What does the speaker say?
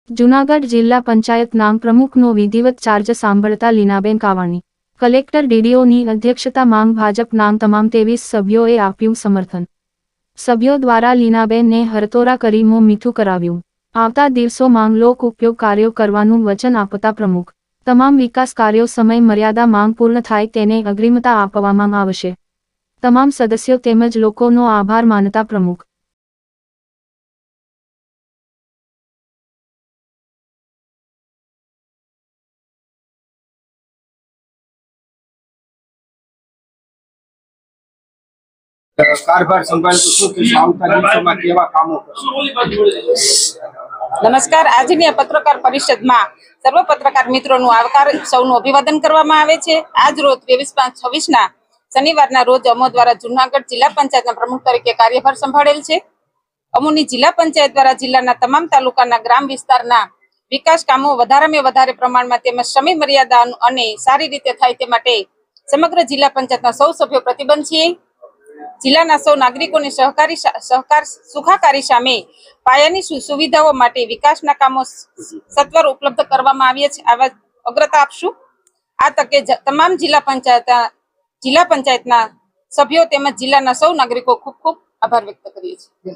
જૂનાગઢ જિલ્લા પંચાયત નામ પ્રમુખનો વિધિવત ચાર્જ સાંભળતા લીનાબેન કાવાણી, કલેક્ટર ડીડીઓની અધ્યક્ષતા માંગ ભાજપ નામ તમામ 23 સભ્યોએ આપ્યું સમર્થન। સભ્યો દ્વારા લીનાબેનને હરતોરા કરી મોં મીઠું કરાવ્યું। આવતા દિવસોમાં લોક ઉપયોગ કાર્યો કરવાનું વચન આપતા પ્રમુખ, તમામ વિકાસ કાર્યો સમય મર્યાદા માંગ પૂર્ણ થાય તેને અગ્રિમતા આપવામાં આવશે। તમામ સદસ્યો તેમજ લોકોનો આભાર માનતા પ્રમુખ कारभार संभाल तो શું થશે આવતા દિવસોમાં કેવા કામો કરશે? નમસ્કાર। આજની આ પત્રકાર પરિષદમાં સર્વ પત્રકાર મિત્રોનું આવકાર સૌનું અભિવાદન કરવામાં આવે છે। આજ રોજ 23/5/26ના શનિવારના રોજ અમો દ્વારા જૂનાગઢ જિલ્લા પંચાયતના પ્રમુખ તરીકે કાર્યભાર સંભાળેલ છે। અમોની જિલ્લા પંચાયત દ્વારા જિલ્લાના તમામ તાલુકાના ગ્રામ વિસ્તારના વિકાસ કામો વધારેમાં વધારે પ્રમાણમાં તેમજ સમય મર્યાદા અને સારી રીતે થાય તે માટે સમગ્ર જિલ્લા પંચાયતના સૌ સભ્યો પ્રતિબદ્ધ છીએ। જિલ્લાના સૌ નાગરિકોની સુખાકારી સામે પાયાની સુવિધાઓ માટે વિકાસના કામો સત્વર ઉપલબ્ધ કરવામાં આવ્યા છે, આવા અગ્રતા આપશું। આ તકે તમામ જિલ્લા પંચાયતના સભ્યો તેમજ જિલ્લાના સૌ નાગરિકો ખૂબ ખૂબ આભાર વ્યક્ત કરીએ છીએ।